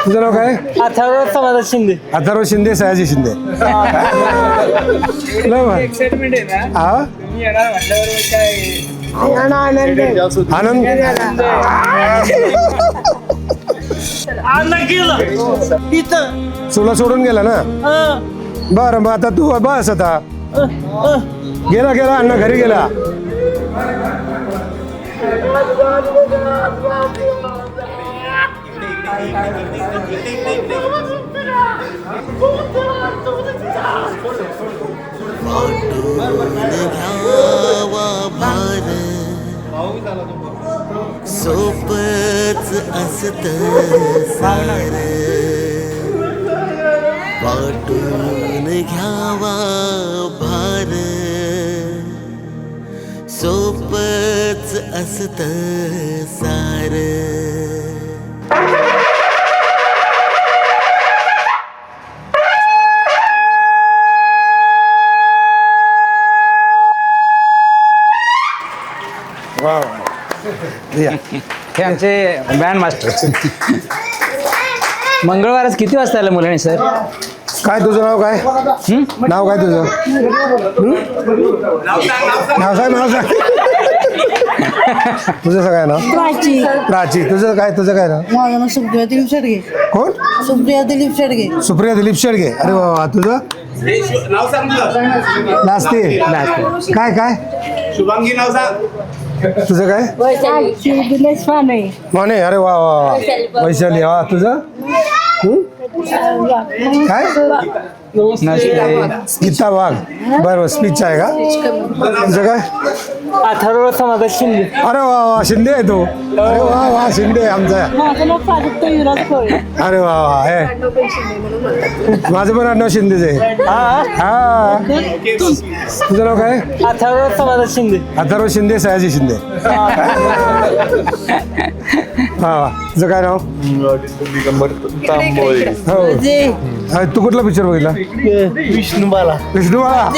तुझं नाव काय? अथर्व समाधान शिंदे. अथर्व शिंदे, सयाजी शिंदे. एक्साइटमेंट आहे ना. हा तुम्ही येणार म्हटल्यावर काय आनंद. आनंद गेलं इथं. तुला सोडून गेला ना. बरं मग आता तू बस आता. गेला गेला अण्णा घरी गेला. सोपच असत सार वाटून घ्यावा भार सोपच असत सार. हे आमचे बँड मास्टर. मंगळवारच किती वाजता आलं मुलांनी सर? काय तुझं नाव काय? नाव काय तुझं? नाव सांग. तुझं काय नाव? प्राची. प्राची. तुझं काय नाव? माझं नाव सुप्रिया दिलीप शेडगे. कोण? सुप्रिया दिलीप शेडगे. सुप्रिया दिलीप शेडगे. अरे वा. तुझं नाचते. काय शुभांगी नाव सांग. तुझं काय? दिनेश पाने. माने. अरे वा वा. वैशाली. हा तुझं काय? गीता वाघ. बरं स्पीच आहे का? तुझं काय? अथर्व समाधान शिंदे. अरे वा वा. शिंदे आहे तू. अरे वा वा. शिंदे आमचा. माझं नाव प्राजक्ता युवराज कोळे. अरे वा वा. हे माझं पण आडनाव शिंदेच आहे. हा. तुझं नाव काय? अथर्व समाधान शिंदे. अथर्व शिंदे, सयाजी शिंदे. हा. तुझं काय नाव? हो. तू कुठला पिक्चर बघितला? विष्णुबाला. विष्णुबाला.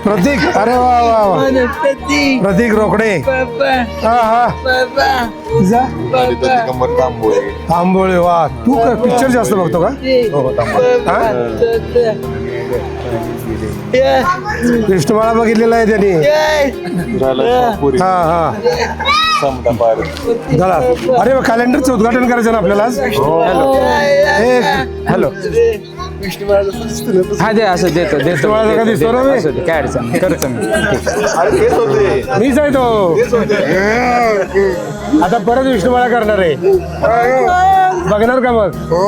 प्रतीक. अरे वा वा वा. प्रतीक रोकडे. हा हा. तुझा? तांबोळे. वा. तू पिक्चर जास्त बघतो का? विष्णुबाळा बघितलेला आहे त्यांनी. हा हा. झाला. अरे कॅलेंडरचं उद्घाटन करायचं ना आपल्याला आज. हॅलो. हा दे असं देतो विष्णुबाळा का दिसतो ना मी? काय अडचण करतो मी. मीच आहे तो. आता परत विष्णुबाळा करणार आहे. बघणार का मग? हो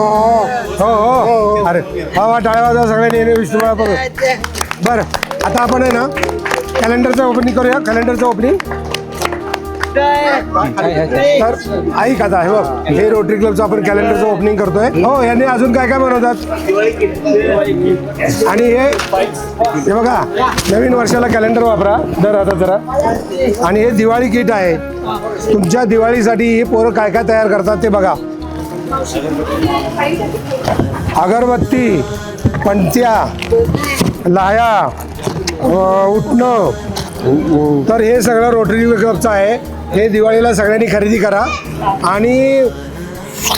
हो. अरे हा टाळ्या वाजवा सगळ्यांनी विष्णुबाळा बघ. बरं आता आपण आहे ना कॅलेंडरचं ओपनिंग करूया. कॅलेंडरचं ओपनिंग. तर ऐक आता हे बघ. हे रोटरी क्लबचं आपण कॅलेंडरचं ओपनिंग करतोय. हो यांनी अजून काय काय बनवतात. आणि हे बघा नवीन वर्षाला कॅलेंडर वापरा दर आता जरा. आणि हे दिवाळी किट आहे. तुमच्या दिवाळीसाठी हे पोरं काय काय तयार करतात ते बघा. अगरबत्ती, पणत्या, लाया, उठणं. तर हे सगळं रोटरी क्लबचं आहे. हे दिवाळीला सगळ्यांनी खरेदी करा. आणि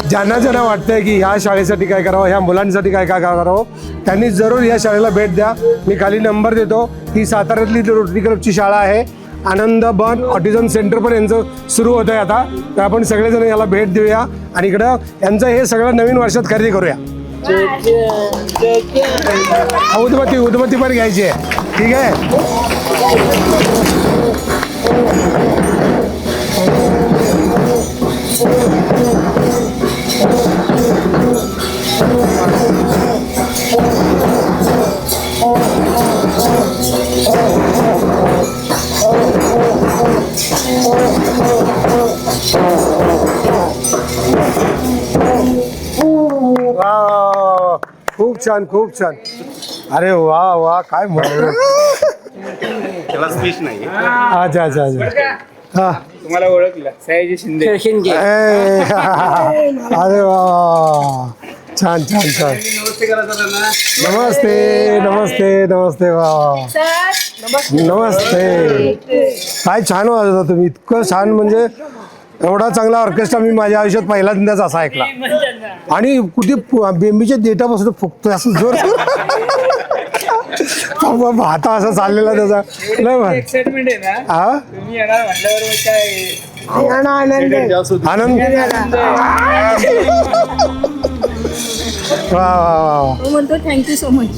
ज्यांना वाटतंय की ह्या शाळेसाठी काय करावं, ह्या मुलांसाठी काय काय करावं, त्यांनी जरूर या शाळेला भेट द्या. मी खाली नंबर देतो. ही साताऱ्यातली रोटरी क्लबची शाळा आहे. आनंद बन ऑटिझम सेंटर पण यांचं सुरू होतं आहे आता. तर आपण सगळेजण याला भेट देऊया आणि इकडं यांचं हे सगळं नवीन वर्षात खरेदी करूया. उदबत्ती पण घ्यायची आहे. ठीक आहे. खूप छान खूप छान. अरे वा वा. काय म्हणतो त्याला स्पीच नाही. अच्छा अच्छा अच्छा. हा तुम्हाला ओळखलं सयाजी शिंदे. शिंदे. अरे वा. छान छान छान. नमस्ते नमस्ते नमस्ते. वा नमस्ते. काय छान वाजवता तुम्ही. इतकं छान म्हणजे एवढा चांगला ऑर्केस्ट्रा मी माझ्या आयुष्यात पहिल्यांदाच असा ऐकला. आणि कुठे बेंबीच्या देठापासून फुकतोय असं जोर भाता असा चाललेला त्याचा लय भारी. एक्साइटमेंट आहे ना हा तुम्ही येणार म्हटल्यावर काय आनंद वा वा वा तो म्हणतो थँक्यू सो मच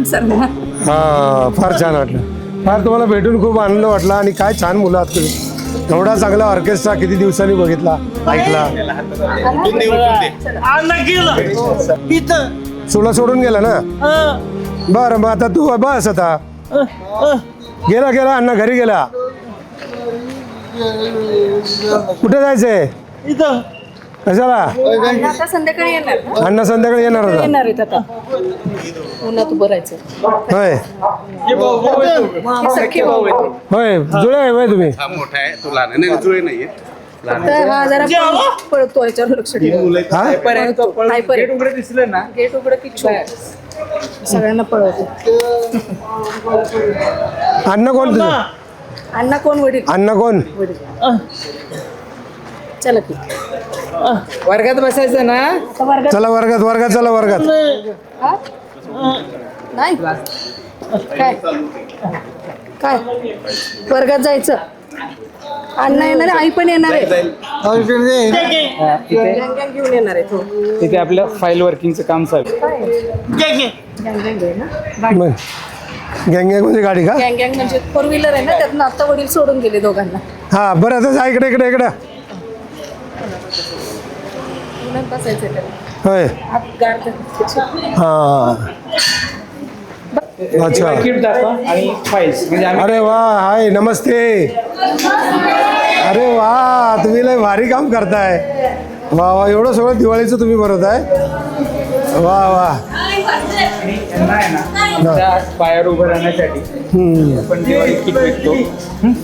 सर्वांना. हा फार छान वाटलं. फार तुम्हाला भेटून खूप आनंद वाटला. आणि काय छान मुलं आहात तुम्ही. एवढा चांगला ऑर्केस्ट्रा किती दिवसांनी बघितला ऐकला. तुला सोडून गेला ना. बरं मग आता तू बस आता. गेला गेला अण्णा घरी गेला. कुठे जायचंय कशाला. आता संध्याकाळी येणार ना? अण्णा संध्याकाळी येणार होता. येणार आहेत आता उन्हात उभं राहायचं. होय सख्खे भाऊ आहेत. होय जुळे आहे होय तुम्ही. हा मोठा आहे तो लहान आहे. नाही जुळे नाहीये. तर हा जरा पळतो याच्यावर लक्ष ठेवा. हा गेट उघडे दिसलं ना गेट उघडं की सगळ्यांना पळवतो. अण्णा कोण तुझं. अण्णा कोण वडील अण्णा कोण. चला की वर्गात बसायचं ना. आता वर्गात चला वर्गात वर्गात चला वर्गात. हा? नाही काय काय वर्गात जायचं. अण्णा येणार आहे आई पण येणार आहे. गँग गँग घेऊन येणार आहे तो. तिथे आपलं फाईल वर्किंगचं काम चालू. गँग गँग आहे ना. मग गँग म्हणजे गाडी का. गँग गँग म्हणजे फोर व्हीलर आहे ना. त्यातनं आता वडील सोडून गेले दोघांना. हा बरं आता जा इकडे इकडे इकडे. उन्हात बसायचं त्याला. होय आत गार त्याची. हा अच्छा. किट दाखवा आणि फाईल्स म्हणजे आम्ही अरे वा हाय नमस्ते. अरे वा तुम्ही लय भारी काम करताय. वा वा एवढं सगळं दिवाळीचं तुम्ही भरवताय. वा वा त्यांना आहे ना त्या पायावर उभं राहण्यासाठी आपण दिवाळी किट विकतो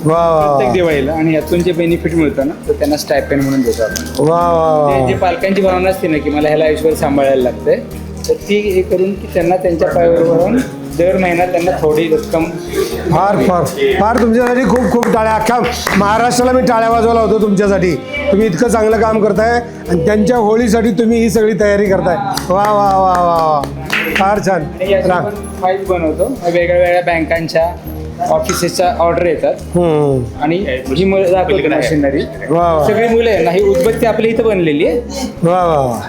वा वा प्रत्येक दिवाळीला. आणि यातून जे बेनिफिट मिळतं ना तर त्यांना स्टायपेंड म्हणून देतो आपण. वा वा जे पालकांची भावना असते ना की मला ह्याला आयुष्यभर सांभाळायला लागतंय तर ती हे करून की त्यांना त्यांच्या पायावर उभं राहून दर महिन्यात त्यांना थोडी रक्कम. फार फार फार तुमच्यासाठी खूप खूप टाळ्या. अख्ख्या महाराष्ट्राला मी टाळ्या वाजवायला होतो तुमच्यासाठी. तुम्ही इतकं चांगलं काम करताय आणि त्यांच्या होळीसाठी तुम्ही ही सगळी तयारी करताय. वा वा वा वा वा फार छान. फाईल बनवतो वेगळ्या वेगळ्या बँकांच्या ऑफिसेसच्या ऑर्डर येतात आणि ही मुलं दाखवतो मशिनरी. वा वा सगळी मुलं आहे ना ही उदबत्ती आपल्या इथं बनलेली आहे. वा वा वा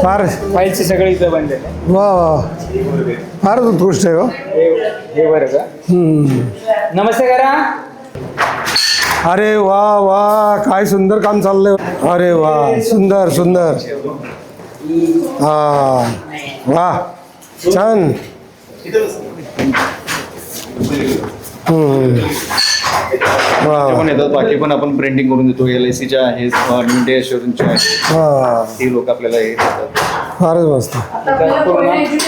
फार फाईलचे सगळे इथं बनलेले आहे. वा वा फारच उत्कृष्ट आहे हो. हे वर्ग. नमस्ते करा. अरे वा वा काय सुंदर काम चाललंय. अरे वा सुंदर सुंदर. हा वा छान. वा वा. पण येतात बाकी पण आपण प्रिंटिंग करून देतो. LICच्या आहेत डे अश्युरन्सच्या आहेत. हा ही लोक आपल्याला हे देतात. फारच मस्त.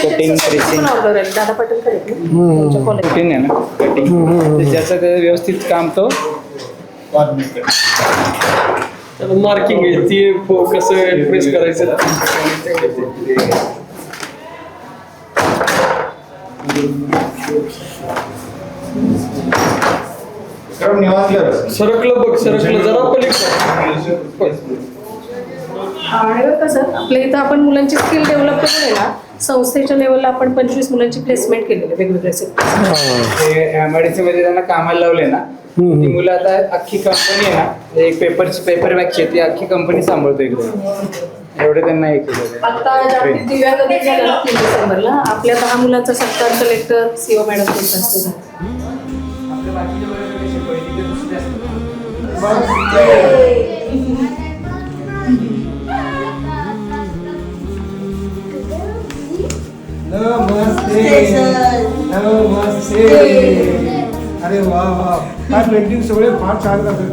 कटिंग प्रेसिंग दादा पटेल करेल. कटिंग आहे ना कटिंग ज्याचं ते व्यवस्थित काम तो मार्किंग आहे ती कसं प्रेस करायचं. सरकलं बघ सरकलं जरा पलीकडे. आणि कसं आपल्या इथं आपण मुलांची स्किल डेव्हलप करून आहे ना संस्थेच्या लेवलला आपण 25 मुलांची प्लेसमेंट केलेली वेगवेगळ्या सेक्टर. एमआयडीसी मध्ये त्यांना कामाला लावले ना ती मुलं आता अख्खी कंपनी आहे ना एक पेपर बॅगची ती अख्खी कंपनी सांभाळतो इकडे. एवढे त्यांना हे केलं. आता जागतिक दिव्यांग दिन झाला ना 3 डिसेंबरला आपल्या 10 मुलांचा सत्कार कलेक्टर CO मॅडम त्यांच्या हस्ते झाला. अरे वा वा काय पेंटिंग सगळे फार छान करतात.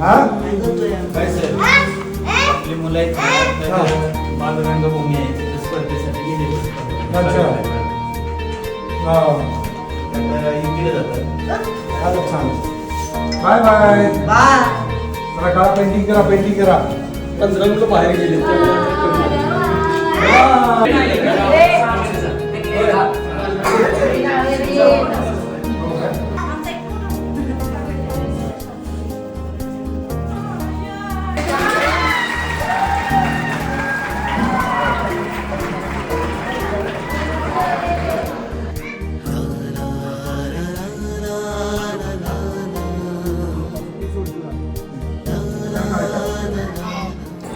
हा आपली मुलं आहेत बालरंगभूमी आहे त्या स्पर्धेसाठी गेलेली असतात. अच्छा. वा त्यांना इकडे जातात. फारच छान. Bye bye. जरा काळा पेंटिंग करा पेंटिंग करा. 15 मुलं बाहेर गेले.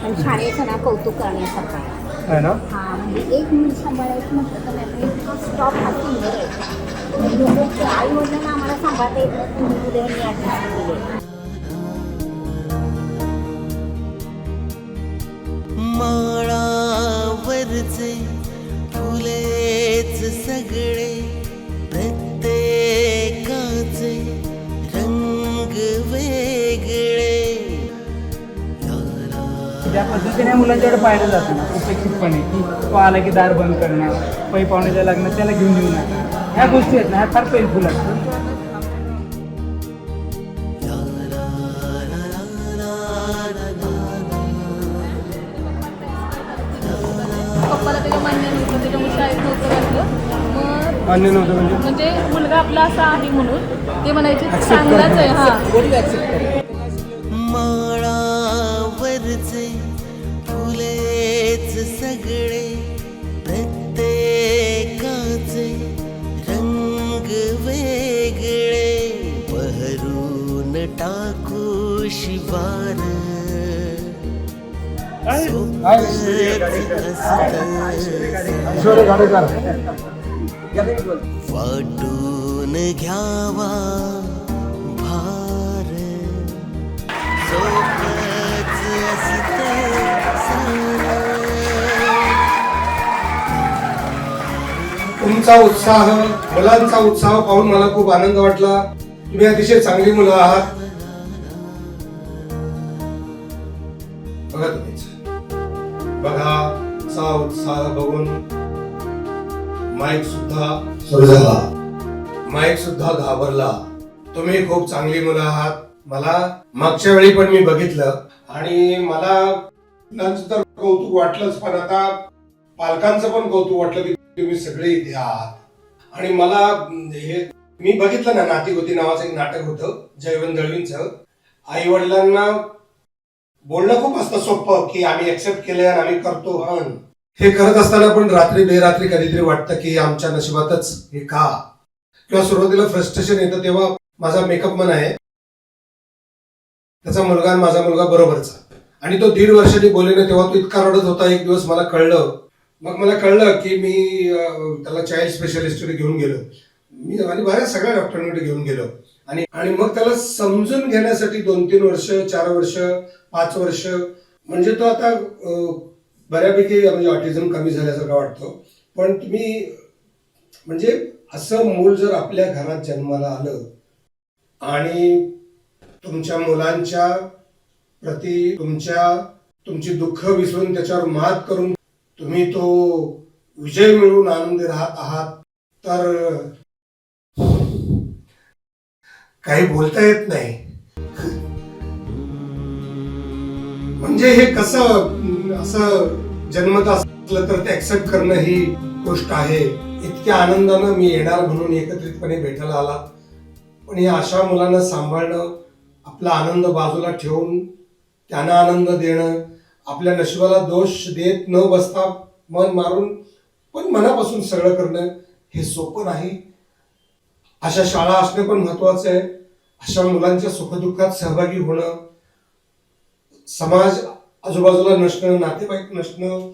पण शाळेचं ना कौतुक करण्यासारखं आहे. आहे ना? हा म्हणजे एक मुलं सांभाळायचं म्हटलं तर नाही स्टॉप हा सुंदर आहे. आई वडिलांना आम्हाला सांभाळता येत नाही, तुम्ही उद्याने ॲडजस्ट केले. माळावरचे फुलेच सगळे प्रत्येकाचे रंग वेगळे. ज्या पद्धतीने मुलांच्याकडे पाहिलं जातं ना अपेक्षितपणे की तो आला की दार बंद करणं, पै पाहुण्याच्या लग्नात त्याला घेऊन येऊ नका, ह्या गोष्टी आहेत ना ह्या फार पेनफुल असतात. पप्पाला त्याच्या मान्य नव्हतं, त्याच्यामुळे शाळेत नव्हतं घातलं. मग मान्य नव्हतं म्हणजे म्हणजे मुलगा आपला असा आहे म्हणून ते म्हणायचे चांगलाच आहे. हां माळावरचे फुलेच सगळे प्रत्येकाचे रंग वेगळे. बहरून टाकू शिवार वाटून घ्यावा भार सोबत असते सारं. तुमचा उत्साह, मुलांचा उत्साह पाहून मला खूप आनंद वाटला. तुम्ही अतिशय चांगली मुलं आहात. बघा तुम्हीच बघा, चा उत्साह बघून माईक सुद्धा सुरू झाला, माईक सुद्धा घाबरला. तुम्ही खूप चांगली मुलं आहात. मला मागच्या वेळी पण मी बघितलं आणि मला मुलांचं तर कौतुक वाटलंच, पण आता पालकांचं पण कौतुक वाटलं की तुम्ही सगळे इथे आहात. आणि मला हे मी बघितलं ना, नाती गोती नावाचं एक नाटक होतं जयवंत दळवींचं. आई वडिलांना बोलणं खूप असतं सोपं की आम्ही एक्सेप्ट केलंय आणि आम्ही करतो, पण हे करत असताना पण रात्री बेरात्री कधीतरी वाटतं की आमच्या नशिबातच हे का. किंवा सुरुवातीला फ्रस्ट्रेशन येतं तेव्हा माझा मेकअप मन आहे, त्याचा मुलगा आणि माझा मुलगा बरोबरचा, आणि तो 1.5 वर्षांनी बोलले ना तेव्हा तो इतका रडत होता. एक दिवस मला कळलं, मग मला कळलं की मी त्याला चाइल्ड स्पेशलिस्टकडे घेऊन गेलो मी आणि बऱ्याच सगळ्या डॉक्टरांकडे घेऊन गेलो आणि मग त्याला समजून घेण्यासाठी 2-3 वर्ष, 4 वर्ष, 5 वर्ष, म्हणजे तो आता बऱ्यापैकी म्हणजे ऑटिझम कमी झाल्यासारखा वाटतो. पण तुम्ही म्हणजे असं मूल जर आपल्या घरात जन्माला आलं आणि तुमच्या मुलांच्या प्रती तुमची दुःख विसरून त्याच्यावर मात करून तुम्ही तो विजय मिळवून आनंदी राहत आहात, तर काही बोलता येत नाही. म्हणजे हे कसं असं जन्मत असलं तर ते ऍक्सेप्ट करणं ही गोष्ट आहे. इतक्या आनंदानं मी येणार म्हणून एकत्रितपणे भेटायला आला, पण या अशा मुलांना सांभाळणं, आपला आनंद बाजूला ठेवून त्यांना आनंद देणं, आपल्या नशिबाला दोष देत न बसता मन मारून पण मनापासून सगळं करणं हे सोपं नाही. अशा शाळा असणं पण महत्वाचं आहे. अशा मुलांच्या सुखदुःखात सहभागी होणं, समाज आजूबाजूला नसणं, नातेवाईक नसणं.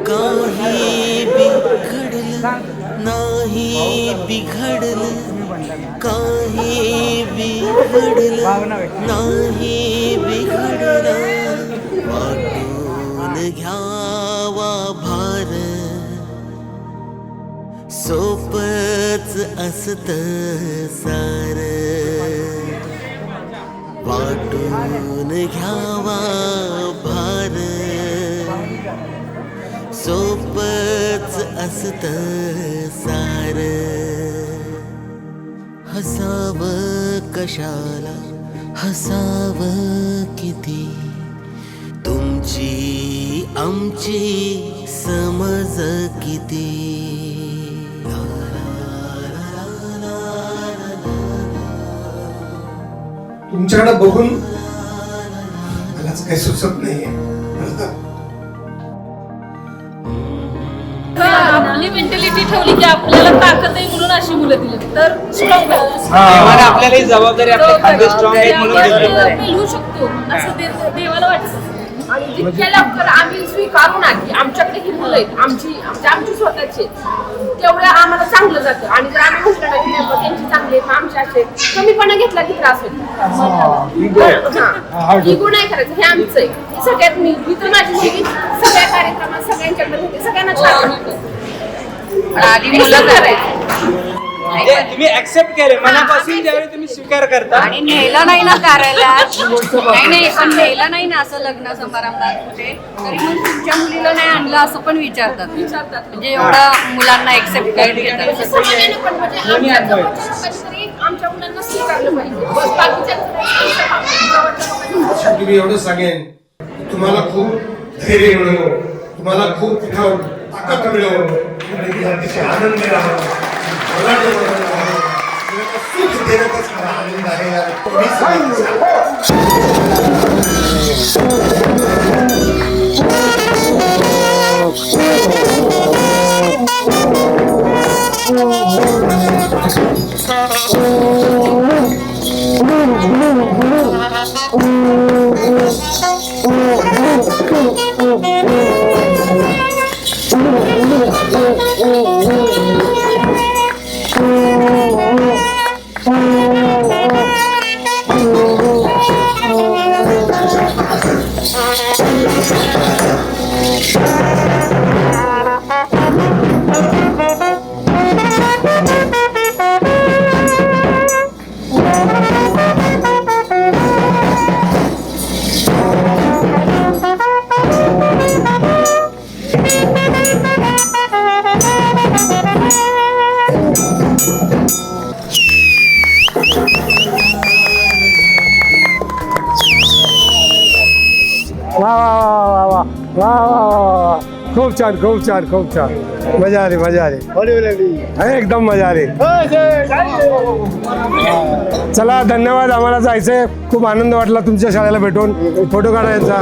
काही बिघडलं नाही बिघडलं, काही बिघडलं नाही बिघडलं. वाटून घ्यावा भार सोपच असत सार. वाटून घ्यावा भार सोपच असत सार. हसावं कशाला हसावं किती, तुमची आमची समज किती. तुमच्याकडे बघून आज काही सुचत नाहीये. आपली मेंटॅलिटी ठेवली की आपल्याला ताकद आहे म्हणून अशी मुलं दिली तर स्ट्रॉंग आपल्याला ही जबाबदारी आपल्या खांदे स्ट्रॉंग आहे म्हणून मिळू शकतो असं देवाला वाटत. आणि जितक्या लवकर आम्ही स्वीकारू ना की आमच्याकडे ही मुलं आहेत आमची स्वतःची तेवढं आम्हाला चांगलं जातं. आणि जर आम्ही म्हटलं ना की नाही त्यांची चांगली आहेत आमच्या असे कमीपणा घेतला की त्रास होतो. इगो नाही करायचं हे आमचं आहे. सगळ्यात मी तर माझी मुलगी सगळ्या कार्यक्रमात सगळ्यांच्याकडे होते सगळ्यांना छान वाटतं. आधी मुलं करायचं तुम्ही ऍक्सेप्ट केले मनापासून ज्यावेळी तुम्ही स्वीकार करता आणि नेला नाही ना कार्यालयात नाही पण नेला नाही ना असं लग्न समारंभात कुठे तरी मग तुमच्या मुलीला नाही आणलं असं पण विचारतात म्हणजे एवढं मुलांना एक्सेप्ट करून घेतात. समाजाने पण म्हणजे आमच्या जवळच्या लोकांनी तरी आमच्या मुलांना स्वीकारलं पाहिजे. बस बाकीच्या शेवटी मी एवढं सांगेन तुम्हाला खूप धैर्य मिळो तुम्हाला खूप ताकद मिळो अतिशय आनंद मिळावा. मला जे सुख देण्याचाच मला आनंद आहे यार. वा वा वा वा वा वा वा खूप छान खूप छान खूप छान मजा आली मजा आली एकदम मजा आली. चला धन्यवाद. आम्हाला जायचंय. खूप आनंद वाटला तुमच्या शाळेला भेटून. फोटो काढायचा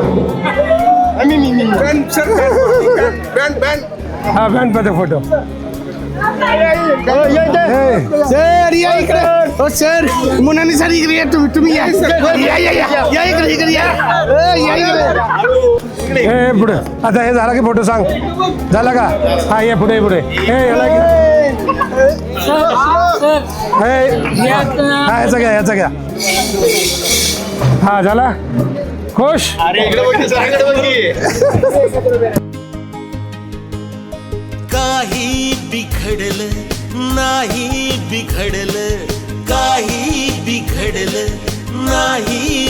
हा बँड मध्ये फोटो. सर या इकडे हो सर मुलांनी सर इकडे या तुम्ही या इकडे हे पुढे आता हे झाला की फोटो सांग झाला का. हा ये पुढे पुढे हे याला हा याचा घ्या हा झाला खुश. काही बिघडलं नाही बिघडलं काही बिघडलं नाही